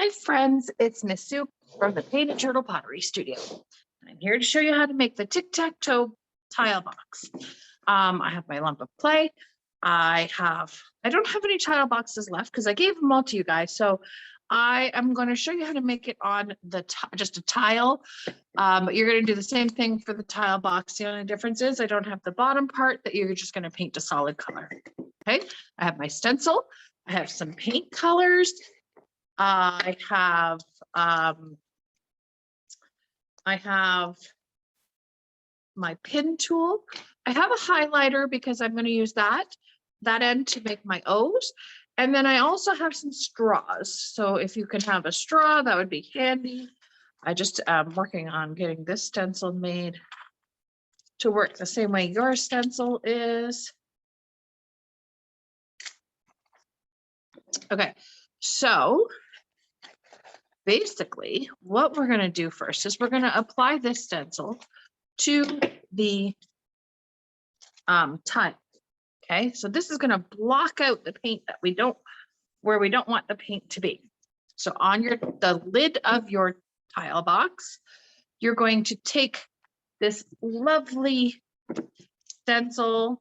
Hi friends, it's Miss Sue from the Painted Turtle Pottery Studio. I'm here to show you how to make the Tic Tac Toe tile box. I have my lump of clay. I don't have any tile boxes left because I gave them all to you guys. So I am going to show you how to make it on the just a tile. But you're going to do the same thing for the tile box. The only difference is I don't have the bottom part that you're just going to paint a solid color. Okay, I have my stencil. I have some paint colors. I have my pin tool. I have a highlighter because I'm going to use that end to make my O's. And then I also have some straws. So if you can have a straw, that would be handy. I just am working on getting this stencil made to work the same way your stencil is. Okay, so basically what we're going to do first is we're going to apply this stencil to the tile. Okay, so this is going to block out the paint that where we don't want the paint to be. So on the lid of your tile box, you're going to take this lovely stencil.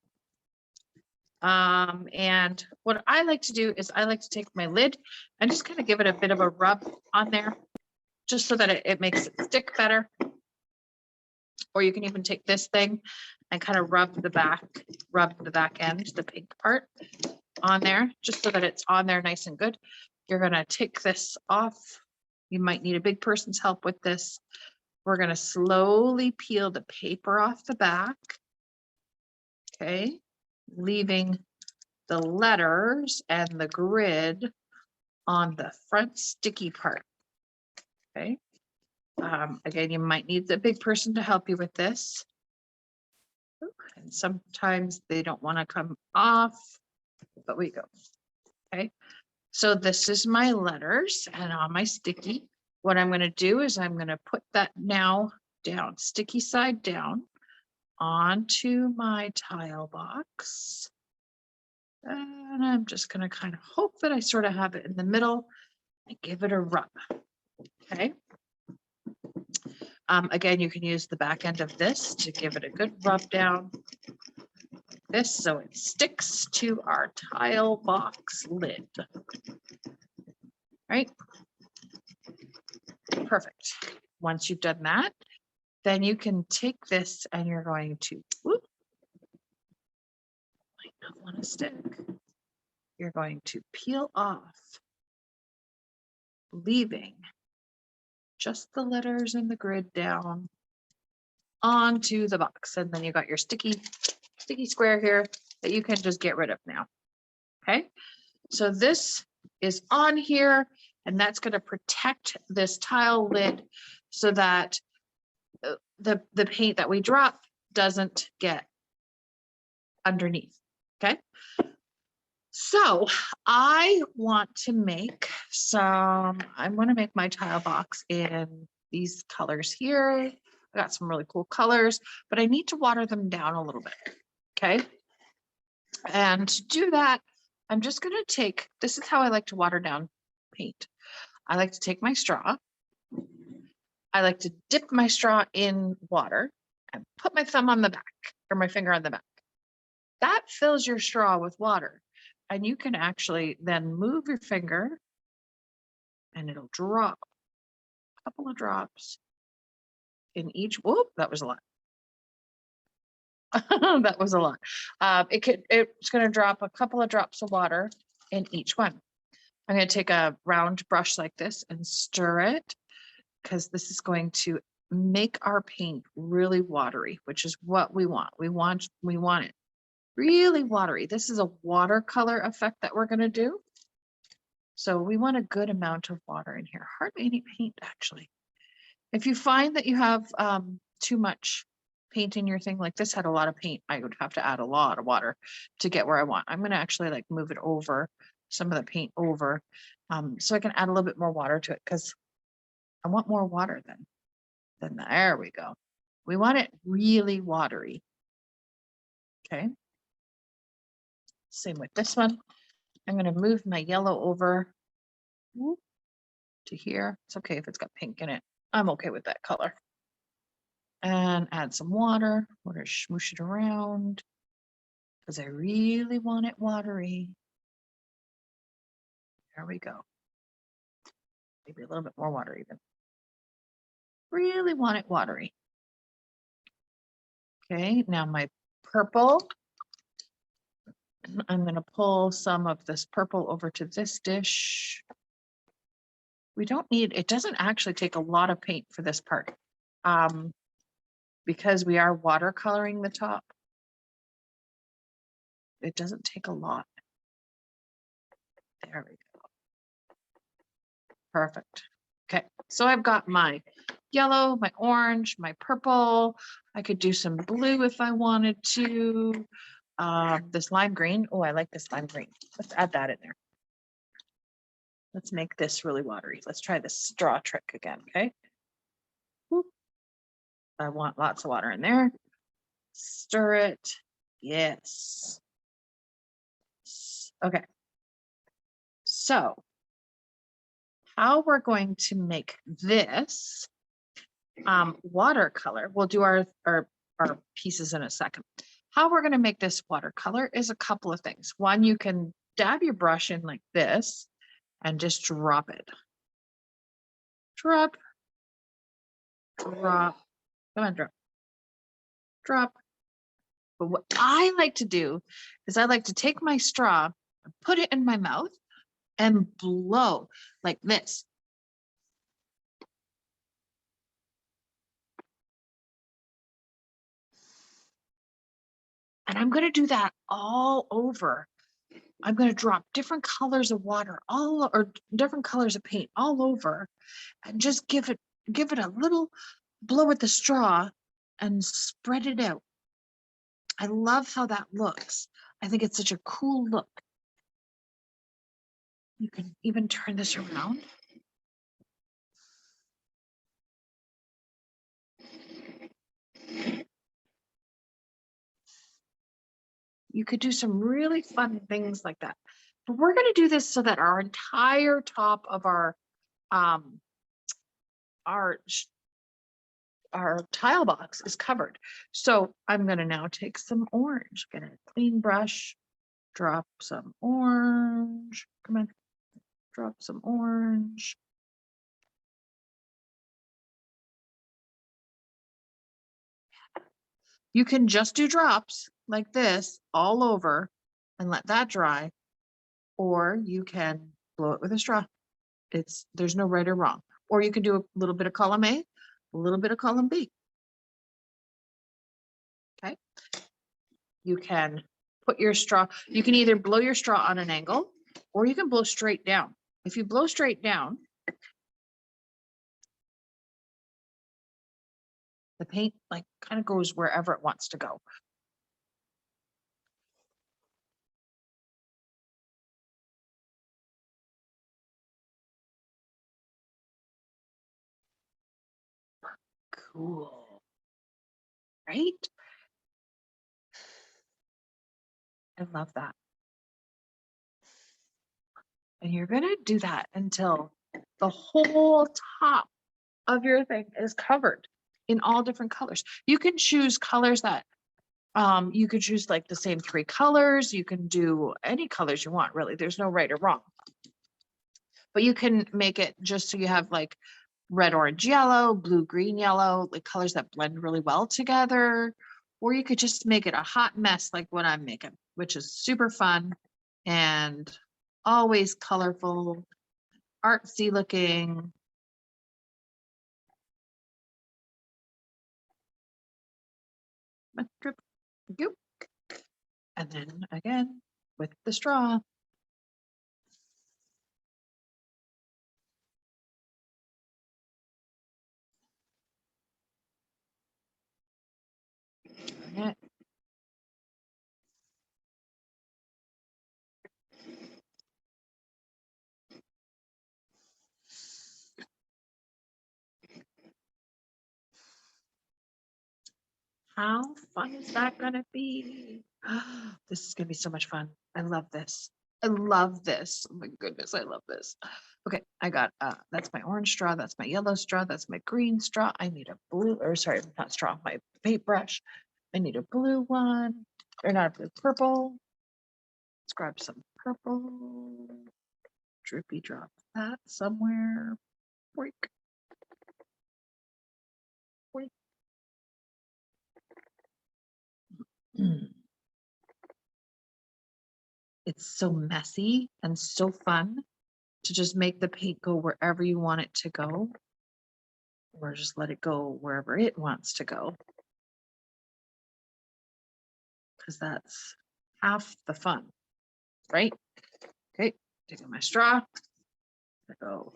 And what I like to do is I like to take my lid and just kind of give it a bit of a rub on there, just so that it makes it stick better. Or you can even take this thing and kind of rub the back end, the pink part on there, just so that it's on there nice and good. You're going to take this off. You might need a big person's help with this. We're going to slowly peel the paper off the back. Okay, leaving the letters and the grid on the front sticky part. Okay. Again, you might need the big person to help you with this. And sometimes they don't want to come off, but we go. Okay. So this is my letters, and on my sticky, what I'm going to do is I'm going to put that now down, sticky side down, onto my tile box. And I'm just going to kind of hope that I sort of have it in the middle and give it a rub. Okay. Again, you can use the back end of this to give it a good rub down. This so it sticks to our tile box lid. Right? Perfect. Once you've done that, then you can take this and you're going to, might not want to stick. You're going to peel off, leaving just the letters and the grid down onto the box. And then you got your sticky square here that you can just get rid of now. Okay, so this is on here, and that's going to protect this tile lid so that the paint that we drop doesn't get underneath. Okay, so I want to make I'm going to make my tile box in these colors here. I got some really cool colors, but I need to water them down a little bit. Okay. And to do that, I'm just going to take, this is how I like to water down paint. I like to take my straw. I like to dip my straw in water and put my thumb on the back, or my finger on the back. That fills your straw with water. And you can actually then move your finger and it'll drop a couple of drops in each. Whoop, that was a lot. That was a lot. It's going to drop a couple of drops of water in each one. I'm going to take a round brush like this and stir it, because this is going to make our paint really watery, which is what we want. We want it really watery. This is a watercolor effect that we're going to do. So we want a good amount of water in here. Hardly any paint, actually. If you find that you have too much paint in your thing, like this had a lot of paint, I would have to add a lot of water to get where I want. I'm going to actually like move it over, some of the paint over, so I can add a little bit more water to it, because I want more water than there we go. We want it really watery. Okay. Same with this one. I'm going to move my yellow over. to here. It's okay if it's got pink in it. I'm okay with that color. And add some water. We're going to smoosh it around because I really want it watery. There we go. Maybe a little bit more water even. Really want it watery. Okay, now my purple. I'm going to pull some of this purple over to this dish. We don't need, it doesn't actually take a lot of paint for this part. Because we are watercoloring the top. It doesn't take a lot. There we go. Perfect. Okay, so I've got my yellow, my orange, my purple. I could do some blue if I wanted to. This lime green. Oh, I like this lime green. Let's add that in there. Let's make this really watery. Let's try the straw trick again, okay? Whoop. I want lots of water in there. Stir it. Yes. Okay. So how we're going to make this watercolor, we'll do our pieces in a second. How we're going to make this watercolor is a couple of things. One, you can dab your brush in like this and just drop it. Drop, drop, come on, drop, drop. But what I like to do is I like to take my straw, put it in my mouth and blow like this. And I'm going to do that all over. I'm going to drop different colors of water or different colors of paint all over and just give it a little blow with the straw and spread it out. I love how that looks. I think it's such a cool look. You can even turn this around. You could do some really fun things like that. But we're going to do this so that our entire top of our tile box is covered. So I'm going to now take some orange, get a clean brush, drop some orange. Come on, drop some orange. You can just do drops like this all over and let that dry, or you can blow it with a straw. There's no right or wrong. Or you can do a little bit of column A, a little bit of column B. Okay. You can put your straw, you can either blow your straw on an angle or you can blow straight down. If you blow straight down, the paint like kind of goes wherever it wants to go. Cool. Right? I love that. And you're going to do that until the whole top of your thing is covered in all different colors. You can choose colors that you could choose like the same 3 colors. You can do any colors you want, really. There's no right or wrong. But you can make it just so you have like red, orange, yellow, blue, green, yellow, like colors that blend really well together. Or you could just make it a hot mess like what I'm making, which is super fun and always colorful, artsy looking. Drip, goop. And then again with the straw. It. How fun is that gonna be? This is gonna be so much fun. I love this. I love this. Oh my goodness, I love this. Okay, I got that's my orange straw, that's my yellow straw, that's my green straw. I need a blue, or sorry, not straw, my paintbrush. I need a blue one, or not a blue, purple. Let's grab some purple. Drippy drop that somewhere. Boink. Boink. It's so messy and so fun to just make the paint go wherever you want it to go, or just let it go wherever it wants to go, because that's half the fun, right? Okay, taking my straw. I go.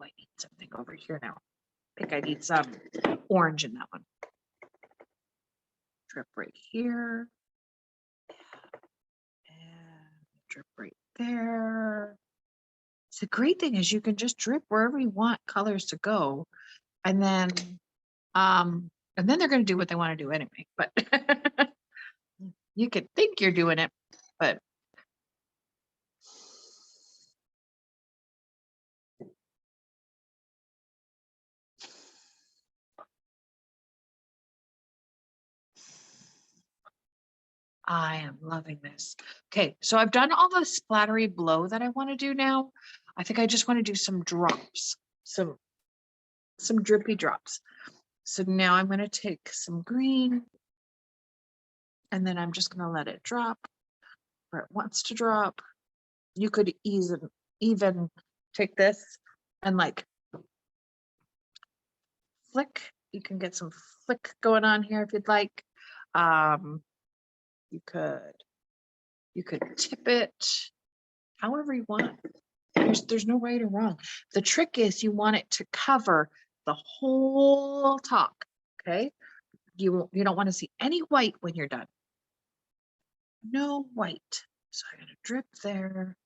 I need something over here now. I think I need some orange in that one. Drip right here. And drip right there. So the great thing is you can just drip wherever you want colors to go. And then they're going to do what they want to do anyway, but you could think you're doing it, but I am loving this. Okay, so I've done all the splattery blow that I want to do now. I think I just want to do some drops, some drippy drops. So now I'm going to take some green and then I'm just going to let it drop where it wants to drop. You could even take this and like flick. You can get some flick going on here if you'd like. You could tip it however you want. There's no right or wrong. The trick is you want it to cover the whole top. Okay. You don't want to see any white when you're done. No white. So I'm gonna drip there.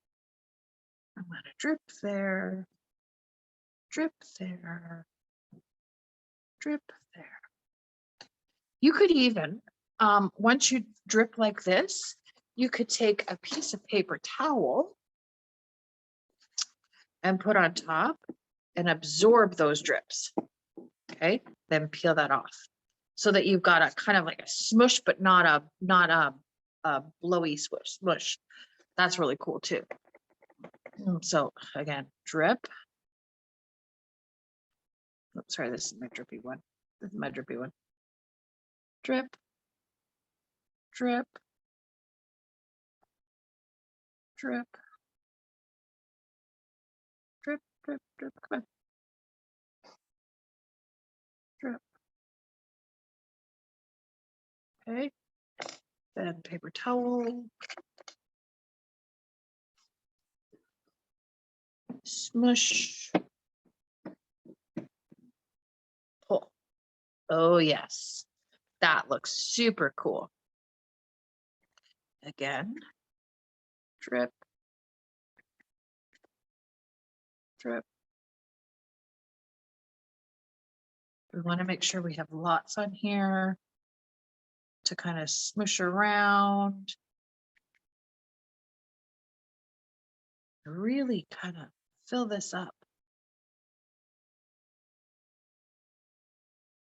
I'm gonna drip there. Drip there. Drip there. You could even, once you drip like this, you could take a piece of paper towel and put on top and absorb those drips. Okay, then peel that off so that you've got a kind of like a smush, but not a blowy smush. That's really cool too. So again, drip. Oops, sorry, this is my drippy one. This is my drippy one. Drip, drip, drip, drip, drip, drip. Come on. Drip. Okay. Then paper towel. Smush. Pull. Oh, yes. That looks super cool. Again. Drip. Drip. We want to make sure we have lots on here to kind of smush around. Really kind of fill this up.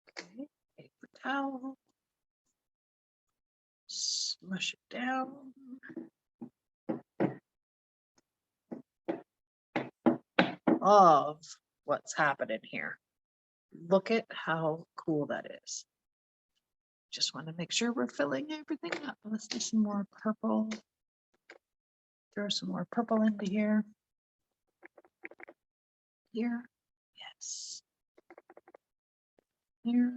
Okay, paper towel. Smush it down. Of what's happening here. Look at how cool that is. Just want to make sure we're filling everything up. Let's do some more purple. Throw some more purple into here. Here. Yes. Here.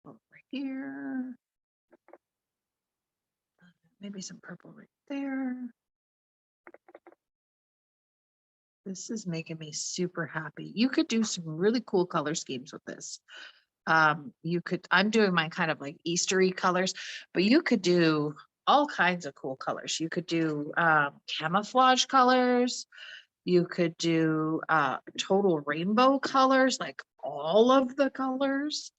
Over here. Maybe some purple right there. This is making me super happy. You could do some really cool color schemes with this. You could, I'm doing mine kind of like Eastery colors, but you could do all kinds of cool colors. You could do camouflage colors. You could do total rainbow colors, like all of the colors.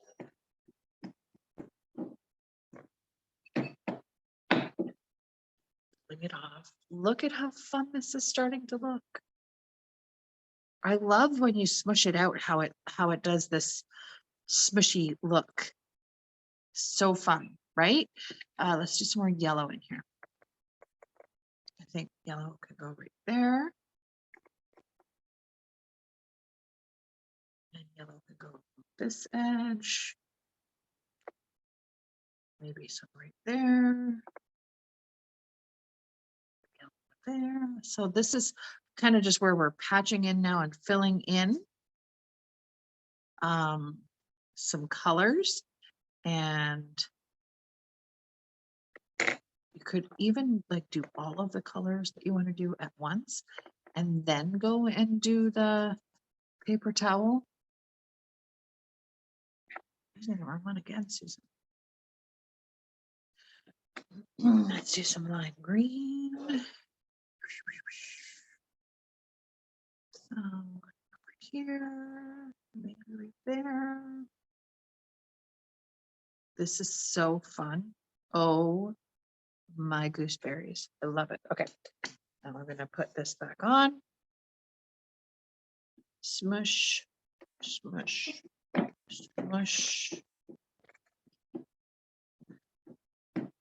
Bring it off. Look at how fun this is starting to look. I love when you smush it out, how it does this smushy look. So fun, right? Let's do some more yellow in here. I think yellow could go right there. And yellow could go this edge. Maybe some right there. Yellow there. So this is kind of just where we're patching in now and filling in some colors. And you could even like do all of the colors that you want to do at once and then go and do the paper towel. Using the wrong one again, Susan. Let's do some lime green. So over here, maybe right there. This is so fun. Oh my gooseberries. I love it. Okay. Now we're going to put this back on. Smush, smush, smush.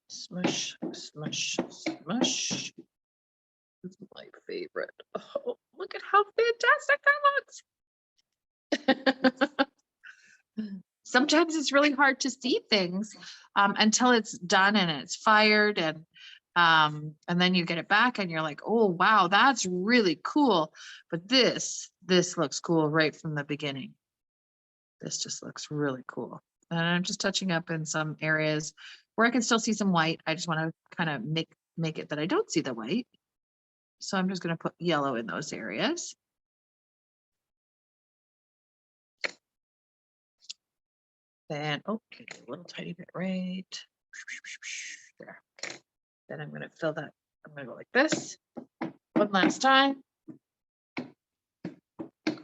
Smush, smush, smush. This is my favorite. Oh, look at how fantastic that looks. Sometimes it's really hard to see things until it's done and it's fired, and then you get it back and you're like, oh wow, that's really cool. But this looks cool right from the beginning. This just looks really cool. And I'm just touching up in some areas where I can still see some white. I just want to kind of make it that I don't see the white. So I'm just going to put yellow in those areas. Then, okay, a little tiny bit right there. Then I'm going to fill that. I'm going to go like this one last time.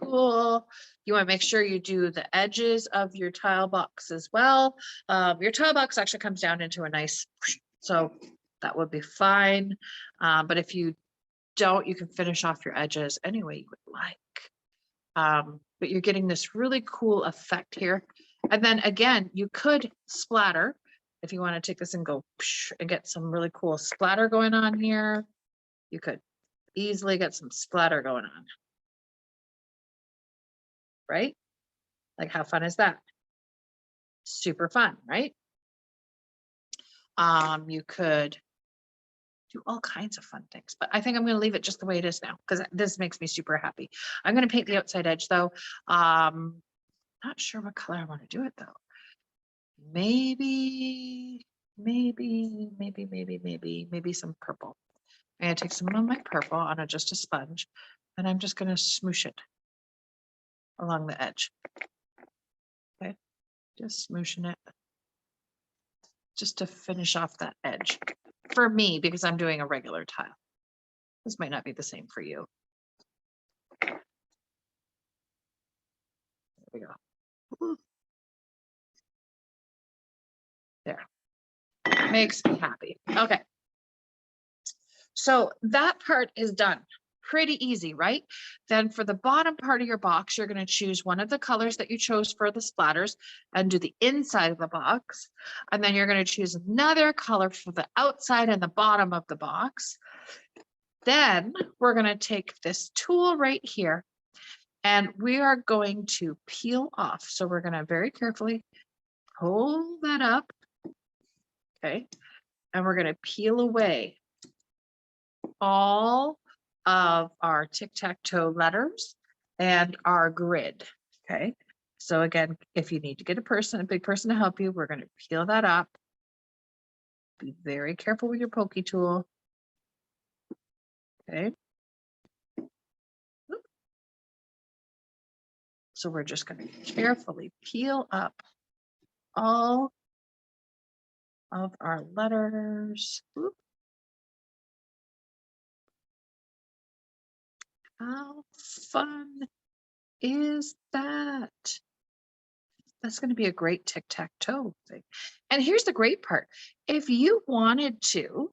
Cool. You want to make sure you do the edges of your tile box as well. Your tile box actually comes down into a nice, so that would be fine. But if you don't, you can finish off your edges any way you would like. But you're getting this really cool effect here. And then again, you could splatter if you want to take this and go and get some really cool splatter going on here. You could easily get some splatter going on. Right? Like how fun is that? Super fun, right? You could do all kinds of fun things, but I think I'm going to leave it just the way it is now because this makes me super happy. I'm going to paint the outside edge though. Not sure what color I want to do it though. Maybe some purple. I'm going to take some of my purple on just a sponge and I'm just going to smoosh it along the edge. Okay, just smooshing it just to finish off that edge for me because I'm doing a regular tile. This might not be the same for you. There we go. Ooh. There. Makes me happy. Okay. So that part is done. Pretty easy, right? Then for the bottom part of your box, you're going to choose one of the colors that you chose for the splatters and do the inside of the box. And then you're going to choose another color for the outside and the bottom of the box. Then we're going to take this tool right here and we are going to peel off. So we're going to very carefully pull that up. Okay. And we're going to peel away all of our tic-tac-toe letters and our grid. Okay. So again, if you need to get a big person to help you, we're going to peel that up. Be very careful with your pokey tool. Okay. So we're just going to carefully peel up all of our letters. Oop. How fun is that? That's going to be a great tic-tac-toe thing. And here's the great part. If you wanted to,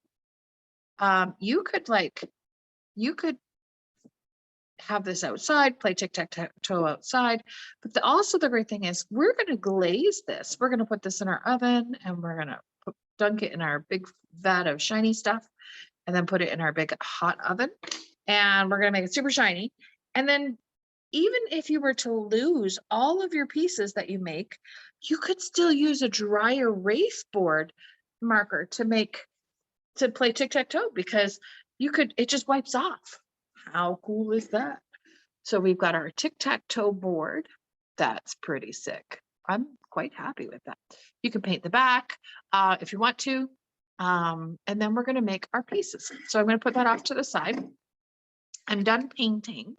you could have this outside, play tic-tac-toe outside. But also the great thing is we're going to glaze this. We're going to put this in our oven and we're going to dunk it in our big vat of shiny stuff and then put it in our big hot oven. And we're going to make it super shiny. And then even if you were to lose all of your pieces that you make, you could still use a dry erase board marker to play tic-tac-toe because it just wipes off. How cool is that? So we've got our tic-tac-toe board. That's pretty sick. I'm quite happy with that. You can paint the back if you want to. And then we're going to make our pieces. So I'm going to put that off to the side. I'm done painting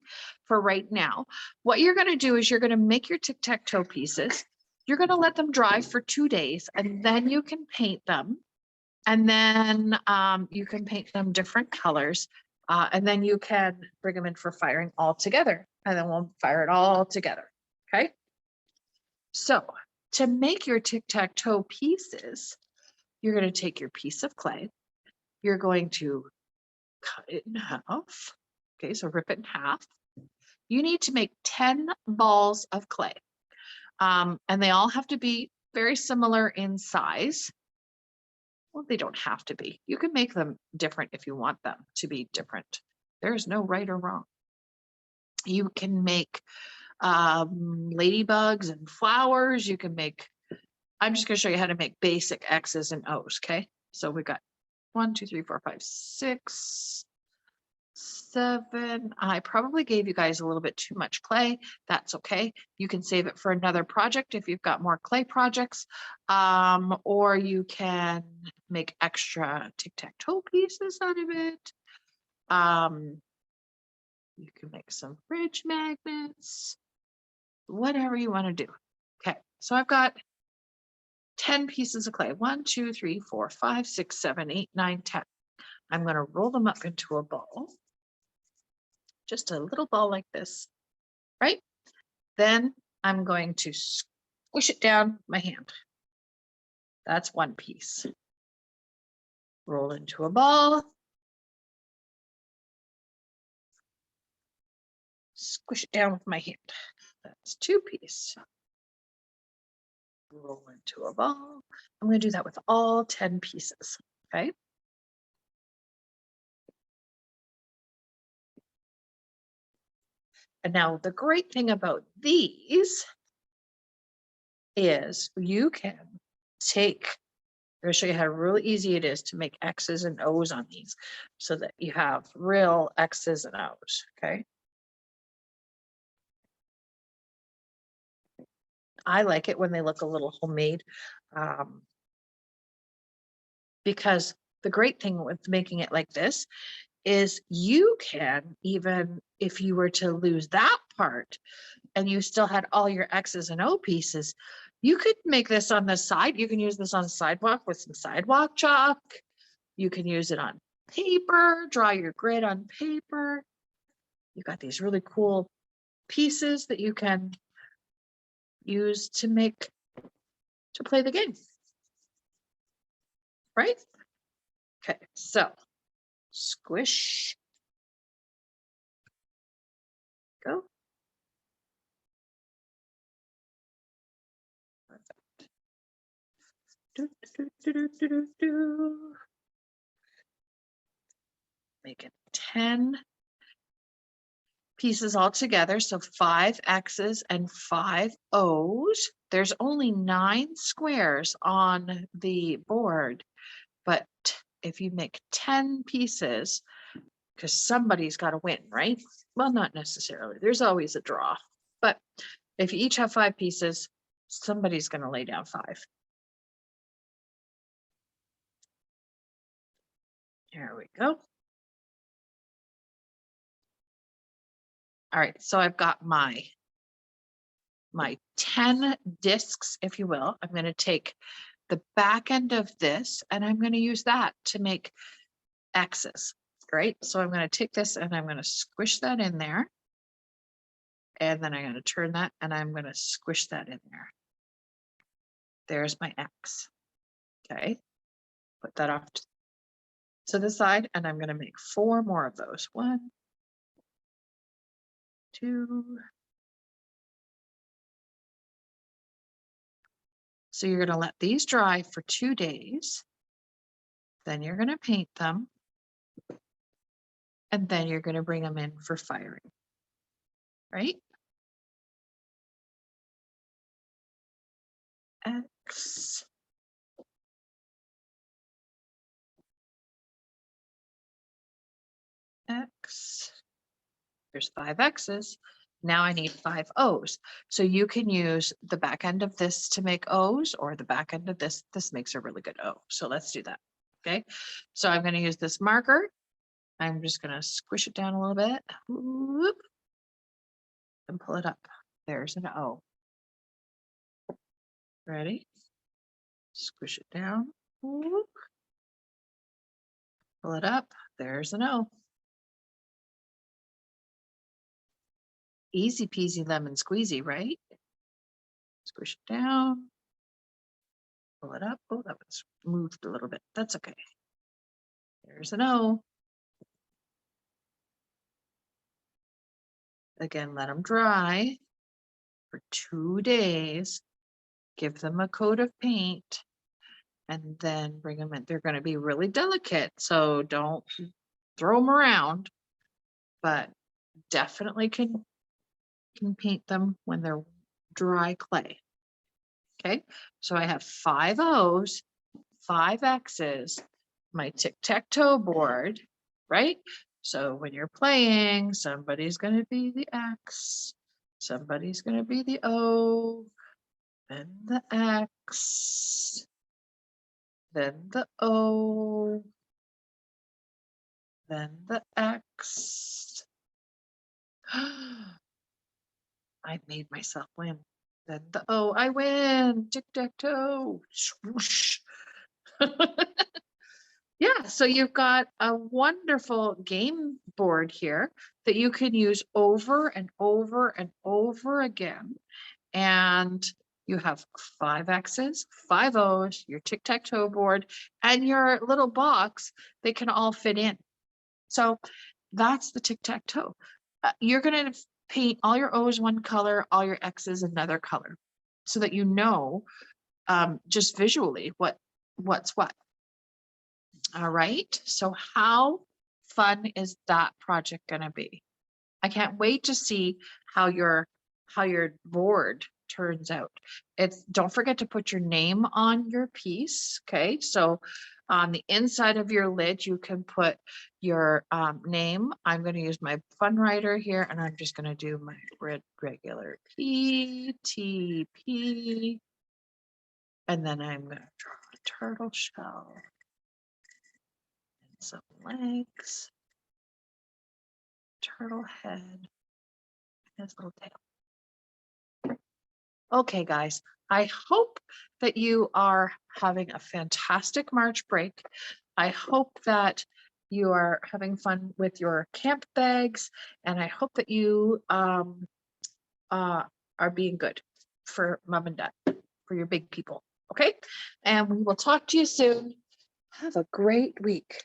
for right now. What you're going to do is you're going to make your tic-tac-toe pieces. You're going to let them dry for 2 days and then you can paint them. And then you can paint them different colors. And then you can bring them in for firing all together. And then we'll fire it all together. Okay. So to make your tic-tac-toe pieces, you're going to take your piece of clay. You're going to cut it in half. Okay, so rip it in half. You need to make 10 balls of clay. And they all have to be very similar in size. Well, they don't have to be. You can make them different if you want them to be different. There's no right or wrong. You can make ladybugs and flowers. You can make, I'm just going to show you how to make basic X's and O's. Okay, so we got 1, 2, 3, 4, 5, 6, 7. I probably gave you guys a little bit too much clay. That's okay. You can save it for another project if you've got more clay projects, or you can make extra tic-tac-toe pieces out of it. You can make some fridge magnets, whatever you want to do. Okay, so I've got 10 pieces of clay. 1, 2, 3, 4, 5, 6, 7, 8, 9, 10. I'm going to roll them up into a ball. Just a little ball like this, right? Then I'm going to squish it down my hand. That's one piece. Roll into a ball. Squish it down with my hand. That's 2 pieces. Roll into a ball. I'm going to do that with all 10 pieces, okay? And now the great thing about these is you can take, I'm going to show you how really easy it is to make X's and O's on these so that you have real X's and O's, okay? I like it when they look a little homemade because the great thing with making it like this is you can, even if you were to lose that part and you still had all your X's and O pieces, you could make this on the side. You can use this on the sidewalk with some sidewalk chalk. You can use it on paper, draw your grid on paper. You've got these really cool pieces that you can use to play the game, right? Okay, so squish, go. Do, do, do, do, do, do, do. Make it 10 pieces all together. So 5 X's and 5 O's. There's only 9 squares on the board, but if you make 10 pieces, because somebody's got to win, right? Well, not necessarily. There's always a draw, but if you each have 5 pieces, somebody's going to lay down 5. Here we go. All right, so I've got my my 10 discs, if you will. I'm going to take the back end of this and I'm going to use that to make X's, right? So I'm going to take this and I'm going to squish that in there. And then I'm going to turn that and I'm going to squish that in there. There's my X. Okay. Put that off to the side and I'm going to make 4 more of those. 1, 2. So you're going to let these dry for 2 days. Then you're going to paint them. And then you're going to bring them in for firing. Right? X. X. There's 5 X's. Now I need 5 O's. So you can use the back end of this to make O's or the back end of this. This makes a really good O. So let's do that. Okay. So I'm going to use this marker. I'm just going to squish it down a little bit. Whoop, and pull it up. There's an O. Ready? Squish it down. Whoop. Pull it up. There's an O. Easy peasy lemon squeezy, right? Squish it down. Pull it up. Oh, that was moved a little bit. That's okay. There's an O. Again, let them dry for 2 days. Give them a coat of paint and then bring them in. They're going to be really delicate, so don't throw them around, but definitely can paint them when they're dry clay. Okay, so I have 5 O's, 5 X's, my tic-tac-toe board, right? So when you're playing, somebody's going to be the X, somebody's going to be the O, then the X, then the O, then the X. I made myself win. Then the O, I win. Tic-tac-toe. Swoosh. Yeah, so you've got a wonderful game board here that you can use over and over and over again. And you have 5 X's, 5 O's, your tic-tac-toe board, and your little box. They can all fit in. So that's the tic-tac-toe. You're going to paint all your O's one color, all your X's another color, so that you know just visually what's what. All right. So how fun is that project going to be? I can't wait to see how your board turns out. Don't forget to put your name on your piece. Okay. So on the inside of your lid, you can put your name. I'm going to use my fun writer here and I'm just going to do my regular PTP. And then I'm going to draw a turtle shell. Some legs, turtle head, and his little tail. Okay, guys, I hope that you are having a fantastic March break. I hope that you are having fun with your camp bags, and I hope that you are being good for mom and dad, for your big people. Okay, and we will talk to you soon. Have a great week.